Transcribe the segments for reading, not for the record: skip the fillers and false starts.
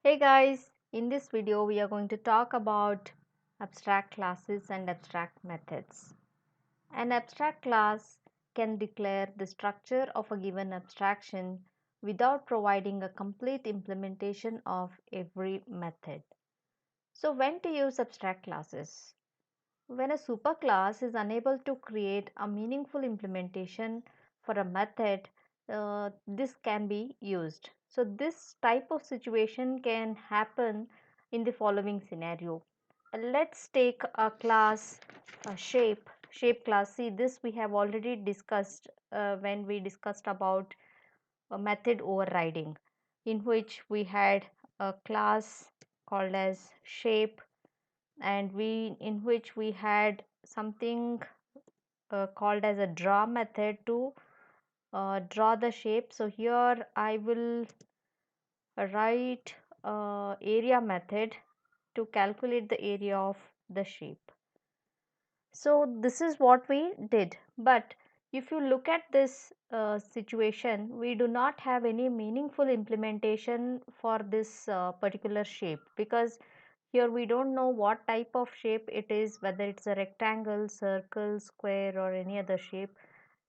Hey guys, in this video we are going to talk about abstract classes and abstract methods. An abstract class can declare the structure of a given abstraction without providing a complete implementation of every method. So when to use abstract classes? When a superclass is unable to create a meaningful implementation for a method, this can be used. So this type of situation can happen in the following scenario. Let's take a class, a shape class. See, this we have already discussed when we discussed about a method overriding, in which we had a class called as shape, and in which we had something called as a draw method to draw the shape. So here I will write area method to calculate the area of the shape. So this is what we did, but if you look at this situation, we do not have any meaningful implementation for this particular shape, because here we don't know what type of shape it is, whether it's a rectangle, circle, square or any other shape.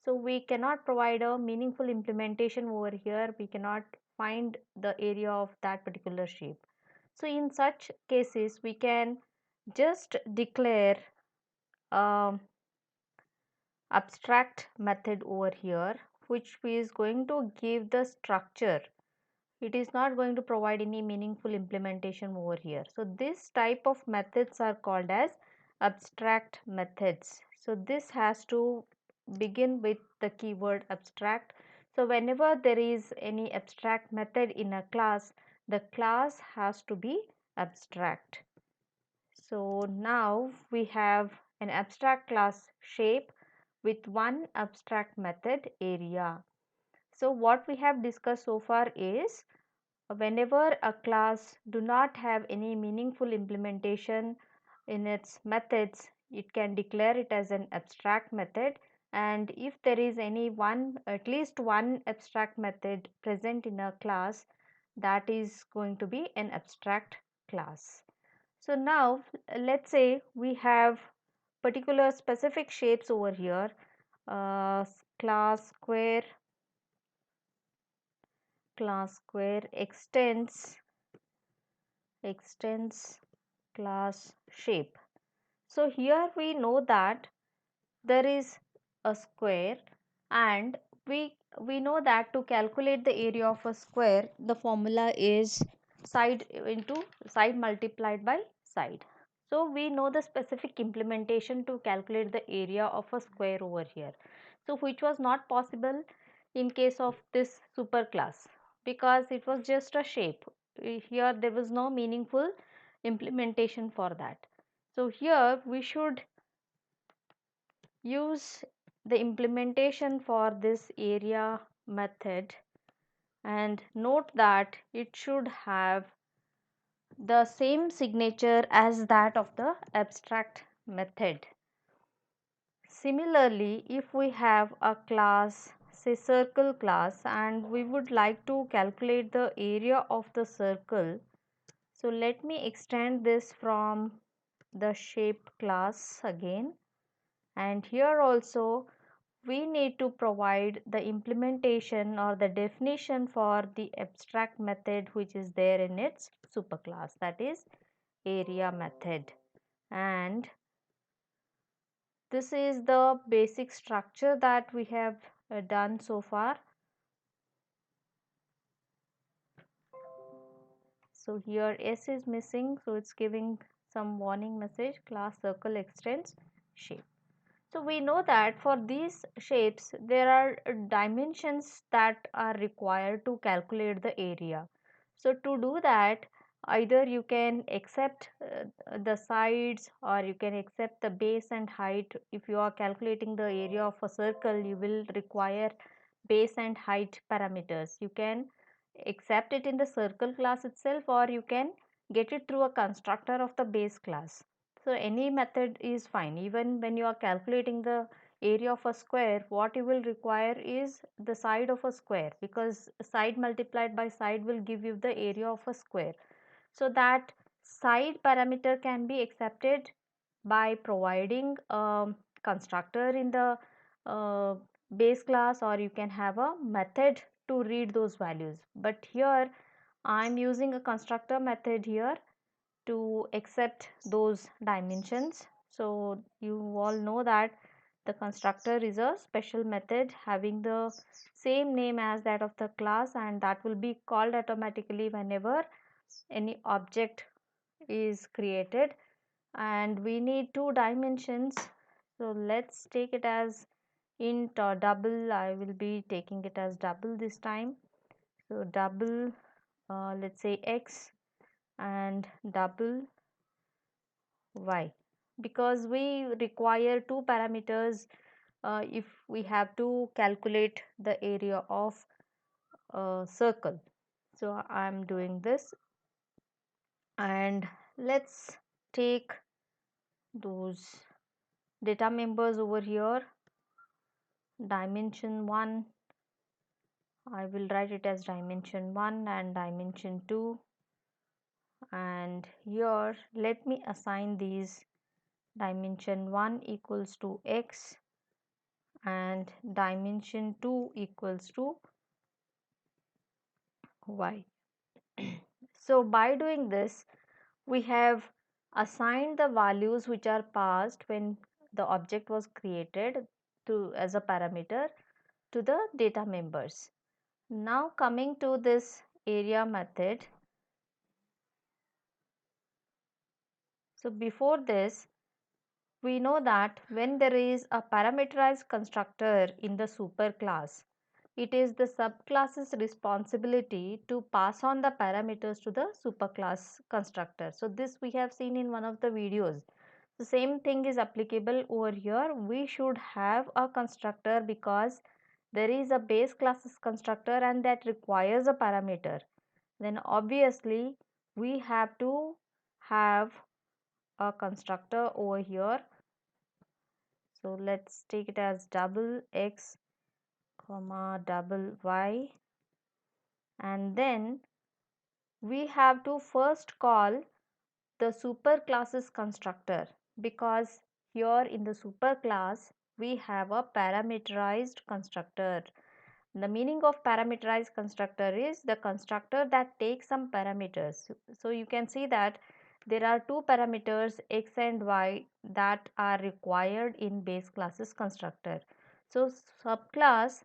So we cannot provide a meaningful implementation over here. We cannot find the area of that particular shape. So in such cases we can just declare um, abstract method over here, which is going to give the structure. It is not going to provide any meaningful implementation over here. So this type of methods are called as abstract methods. So this has to begin with the keyword abstract. So whenever there is any abstract method in a class, the class has to be abstract. So now we have an abstract class shape with one abstract method area. So what we have discussed so far is, whenever a class do not have any meaningful implementation in its methods, it can declare it as an abstract method, and if there is any one, at least one abstract method present in a class, that is going to be an abstract class. So now let's say we have particular specific shapes over here, class square, extends class shape. So here we know that there is a square, and we know that to calculate the area of a square, the formula is side into side multiplied by side. So we know the specific implementation to calculate the area of a square over here. So which was not possible in case of this superclass, because it was just a shape. Here there was no meaningful implementation for that. So here we should use the implementation for this area method, and note that it should have the same signature as that of the abstract method. Similarly, if we have a class, say circle class, and we would like to calculate the area of the circle, so let me extend this from the shape class again, and here also we need to provide the implementation or the definition for the abstract method which is there in its superclass, that is area method. And this is the basic structure that we have done so far. So here S is missing, so it's giving some warning message, class circle extends shape. So we know that for these shapes there are dimensions that are required to calculate the area. So to do that, either you can accept the sides, or you can accept the base and height. If you are calculating the area of a circle, you will require base and height parameters. You can accept it in the circle class itself, or you can get it through a constructor of the base class. So any method is fine. Even when you are calculating the area of a square, what you will require is the side of a square, because side multiplied by side will give you the area of a square. So that side parameter can be accepted by providing a constructor in the uh, base class, or you can have a method to read those values. But here I am using a constructor method here to accept those dimensions. So you all know that the constructor is a special method having the same name as that of the class, and that will be called automatically whenever any object is created. And we need two dimensions, so let's take it as int or double. I will be taking it as double this time. So double, let's say x, and double y, because we require two parameters if we have to calculate the area of a circle. So I am doing this, and let's take those data members over here. Dimension 1, I will write it as dimension 1 and dimension 2, and here let me assign these. Dimension 1 equals to x and dimension 2 equals to y. So by doing this, we have assigned the values which are passed when the object was created to as a parameter to the data members. Now coming to this area method. So before this, we know that when there is a parameterized constructor in the superclass, it is the subclass's responsibility to pass on the parameters to the superclass constructor. So this we have seen in one of the videos. The same thing is applicable over here. We should have a constructor because there is a base classes constructor and that requires a parameter. Then obviously we have to have a constructor over here. So let's take it as double x comma double y, and then we have to first call the superclasses constructor, because here in the superclass we have a parameterized constructor. The meaning of parameterized constructor is the constructor that takes some parameters. So you can see that there are two parameters x and y that are required in base classes constructor. So subclass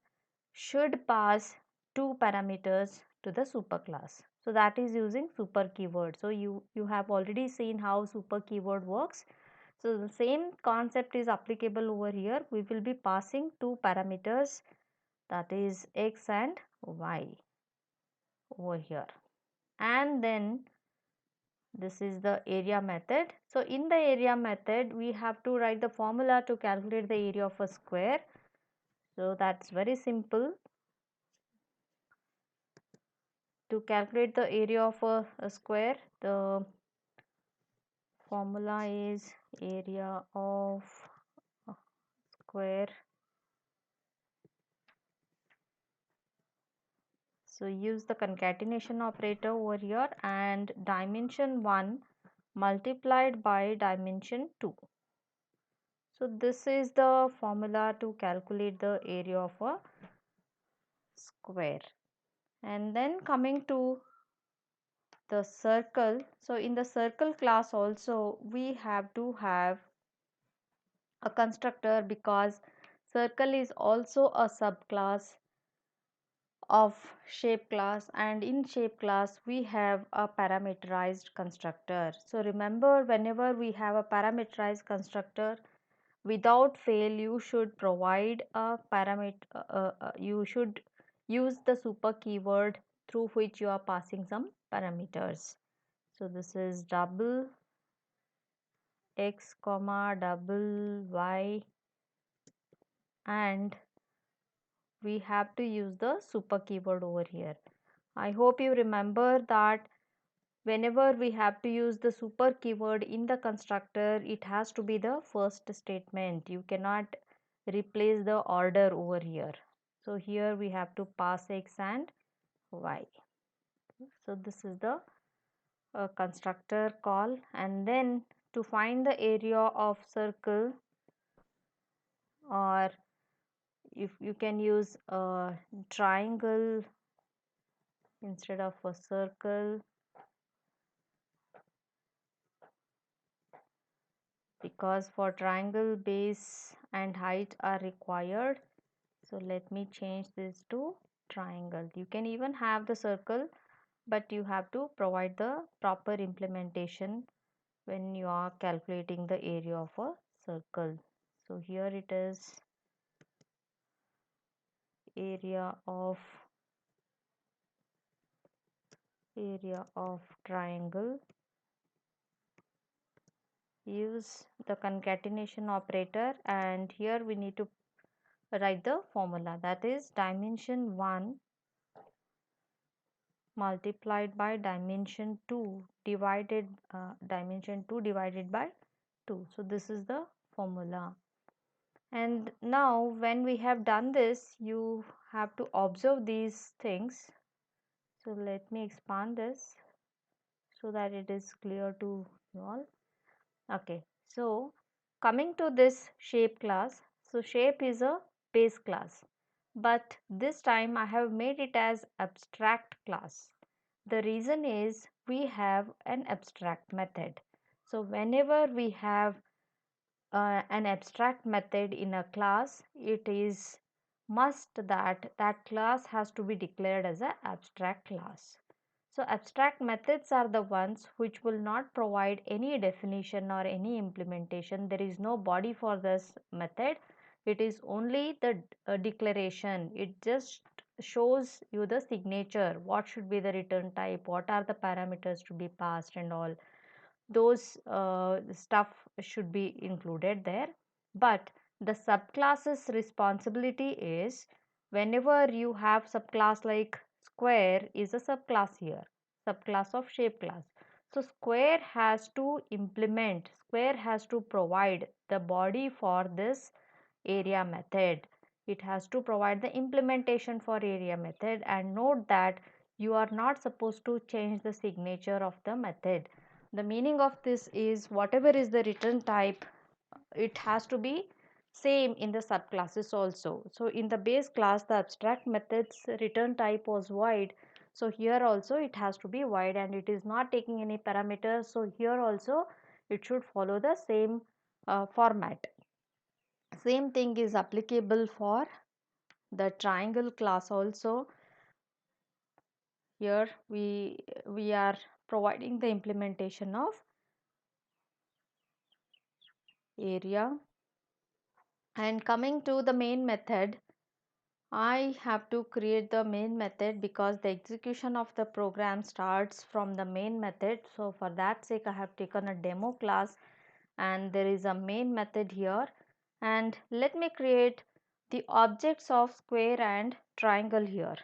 should pass two parameters to the superclass. So that is using super keyword. So you have already seen how super keyword works. So the same concept is applicable over here. We will be passing two parameters, that is x and y over here, and then this is the area method. So in the area method we have to write the formula to calculate the area of a square. So that's very simple. To calculate the area of a square, the formula is area of a square. So use the concatenation operator over here, and dimension 1 multiplied by dimension 2. So this is the formula to calculate the area of a square. And then coming to the circle. So in the circle class also we have to have a constructor, because circle is also a subclass of shape class, and in shape class we have a parameterized constructor. So remember, whenever we have a parameterized constructor, without fail you should provide a parameter, you should use the super keyword through which you are passing some parameters. So this is double x comma double y, and we have to use the super keyword over here. I hope you remember that whenever we have to use the super keyword in the constructor, it has to be the first statement. You cannot replace the order over here. So here we have to pass x and y. So this is the a constructor call, and then to find the area of circle, or if you can use a triangle instead of a circle, because for triangle base and height are required. So let me change this to triangle. You can even have the circle, but you have to provide the proper implementation when you are calculating the area of a circle. So here it is, area of triangle. Use the concatenation operator, and here we need to write the formula, that is dimension 1 multiplied by dimension 2 divided by 2. So this is the formula. And now when we have done this, you have to observe these things. So let me expand this so that it is clear to you all. Okay, so coming to this shape class, so shape is a base class, but this time I have made it as abstract class. The reason is we have an abstract method. So whenever we have an abstract method in a class, it is must that that class has to be declared as an abstract class. So abstract methods are the ones which will not provide any definition or any implementation. There is no body for this method. It is only the declaration. It just shows you the signature, what should be the return type, what are the parameters to be passed, and all those stuff should be included there. But the subclass's responsibility is, whenever you have subclass like square is a subclass here, subclass of shape class. So square has to provide the body for this area method. It has to provide the implementation for area method, and note that you are not supposed to change the signature of the method. The meaning of this is, whatever is the return type, it has to be same in the subclasses also. So in the base class, the abstract methods return type was void. So here also it has to be void, and it is not taking any parameters. So here also it should follow the same format. Same thing is applicable for the triangle class also. Here we are providing the implementation of area. And coming to the main method, I have to create the main method because the execution of the program starts from the main method. So for that sake, I have taken a demo class, and there is a main method here. And let me create the objects of square and triangle here.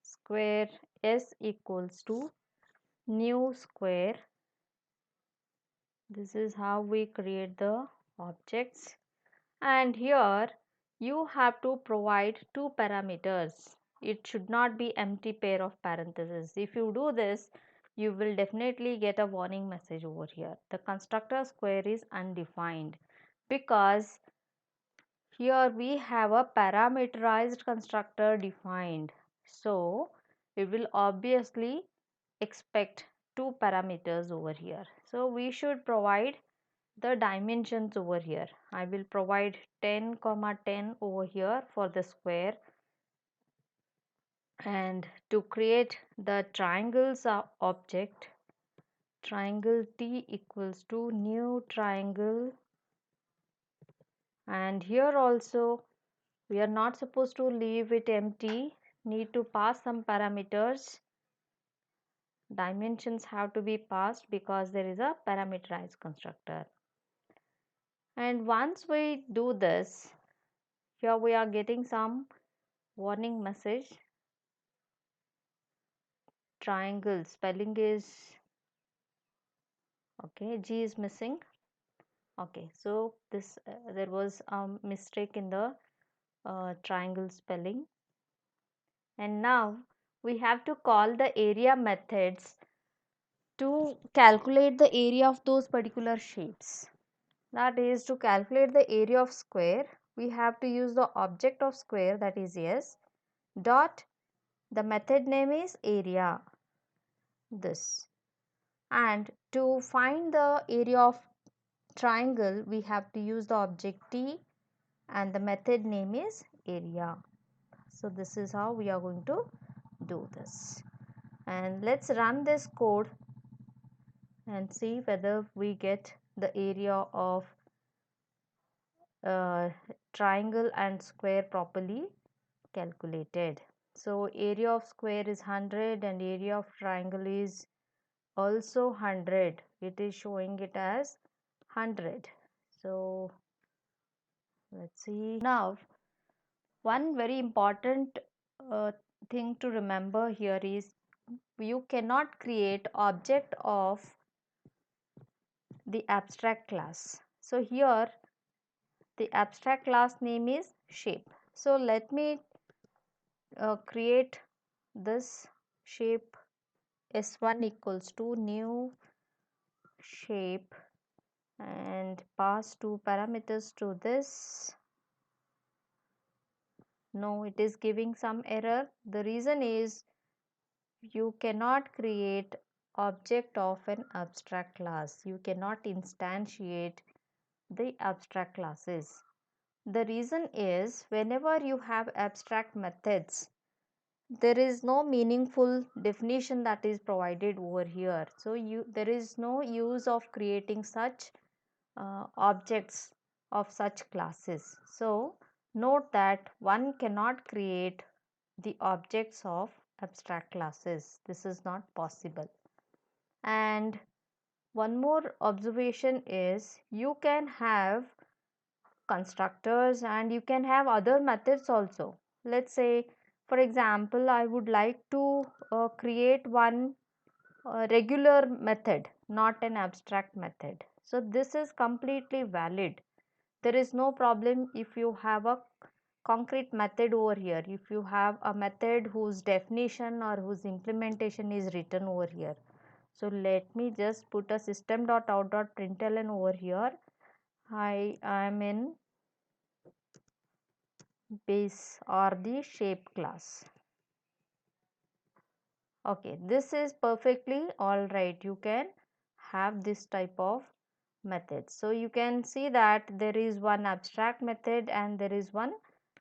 Square s equals to new square. This is how we create the objects. And here you have to provide two parameters. It should not be empty pair of parentheses. If you do this, you will definitely get a warning message over here. The constructor square is undefined, because here we have a parameterized constructor defined. So we will obviously expect two parameters over here. So we should provide the dimensions over here. I will provide 10 comma 10 over here for the square. And to create the triangles object, triangle T equals to new triangle. And here also we are not supposed to leave it empty, need to pass some parameters. Dimensions have to be passed because there is a parameterized constructor. And once we do this, here we are getting some warning message. Triangle spelling is okay, G is missing. Okay, so this there was a mistake in the triangle spelling. And now we have to call the area methods to calculate the area of those particular shapes. That is, to calculate the area of square, we have to use the object of square, that is s, dot, the method name is area, this. And to find the area of triangle, we have to use the object t and the method name is area. So this is how we are going to do this. And let's run this code and see whether we get the area of triangle and square properly calculated. So area of square is 100 and area of triangle is also 100. It is showing it as 100. So let's see. Now one very important uh, thing to remember here is you cannot create object of the abstract class. So here the abstract class name is shape. So let me create this shape s1 equals to new shape and pass two parameters to this. No, it is giving some error. The reason is you cannot create object of an abstract class. You cannot instantiate the abstract classes. The reason is whenever you have abstract methods, there is no meaningful definition that is provided over here. So there is no use of creating such objects of such classes. So note that one cannot create the objects of abstract classes. This is not possible. And one more observation is you can have constructors and you can have other methods also. Let's say for example I would like to create one regular method, not an abstract method. So this is completely valid. There is no problem if you have a concrete method over here, if you have a method whose definition or whose implementation is written over here. So let me just put a system.out.println over here. I am in base or the shape class. Okay, this is perfectly all right. You can have this type of method. So you can see that there is one abstract method and there is one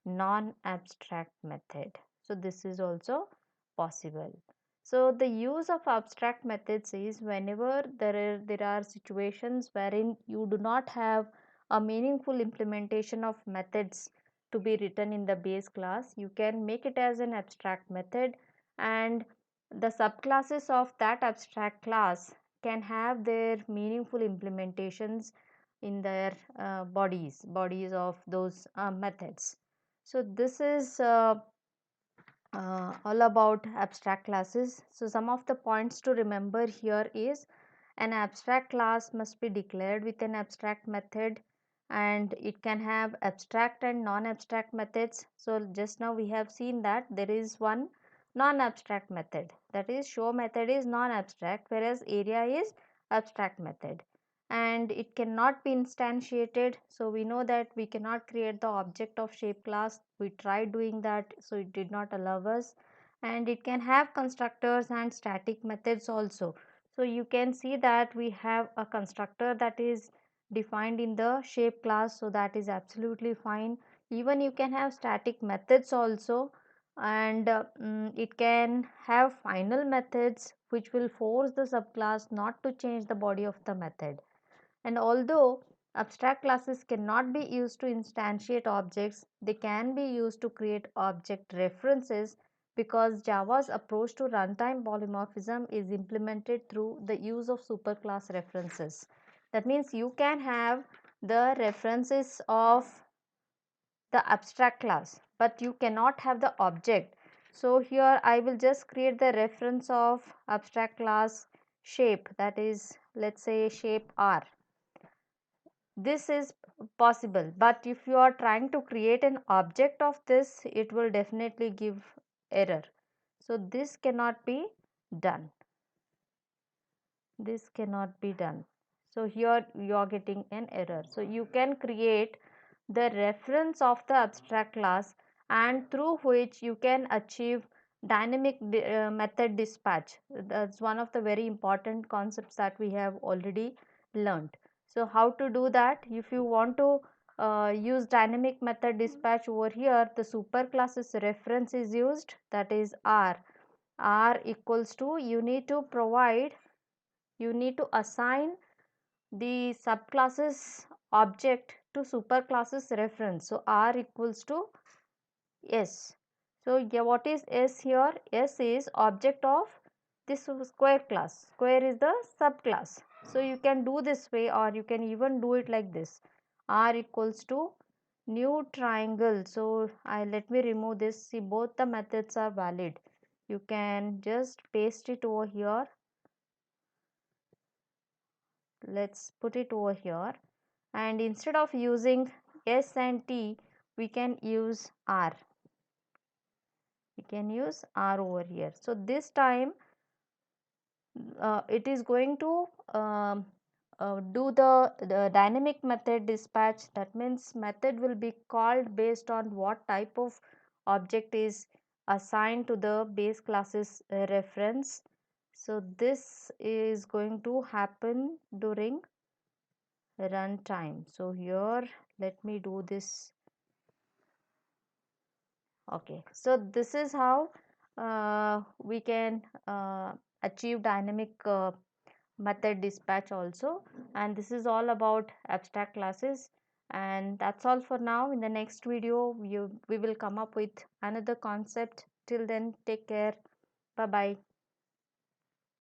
non-abstract method. So this is also possible. So the use of abstract methods is whenever there are situations wherein you do not have a meaningful implementation of methods to be written in the base class, you can make it as an abstract method, and the subclasses of that abstract class can have their meaningful implementations in their bodies of those methods. So this is all about abstract classes. So some of the points to remember here is an abstract class must be declared with an abstract method, and it can have abstract and non-abstract methods. So just now we have seen that there is one non-abstract method, that is show method is non-abstract whereas area is abstract method, and it cannot be instantiated. So we know that we cannot create the object of shape class. We tried doing that, so it did not allow us. And it can have constructors and static methods also. So you can see that we have a constructor that is defined in the shape class, so that is absolutely fine. Even you can have static methods also, and it can have final methods which will force the subclass not to change the body of the method. And although abstract classes cannot be used to instantiate objects, they can be used to create object references, because Java's approach to runtime polymorphism is implemented through the use of superclass references. That means you can have the references of the abstract class, but you cannot have the object. So here I will just create the reference of abstract class shape, that is, let's say shape R. This is possible, but if you are trying to create an object of this, it will definitely give error. So this cannot be done. This cannot be done. So here you are getting an error. So you can create the reference of the abstract class, and through which you can achieve dynamic method dispatch. That's one of the very important concepts that we have already learned. So how to do that? If you want to use dynamic method dispatch, over here the superclass's reference is used, that is R. R equals to, you need to assign the subclasses object to superclasses reference. So R equals to S. So yeah, what is S here? S is object of this square class. Square is the subclass. So you can do this way, or you can even do it like this. R equals to new triangle. So let me remove this. See, both the methods are valid. You can just paste it over here. Let's put it over here, and instead of using S and T, we can use R. We can use R over here. So this time it is going to do the dynamic method dispatch. That means method will be called based on what type of object is assigned to the base classes reference. So this is going to happen during runtime. So here let me do this. Okay, so this is how we can achieve dynamic method dispatch also, and this is all about abstract classes. And that's all for now. In the next video we will come up with another concept. Till then, take care. Bye bye.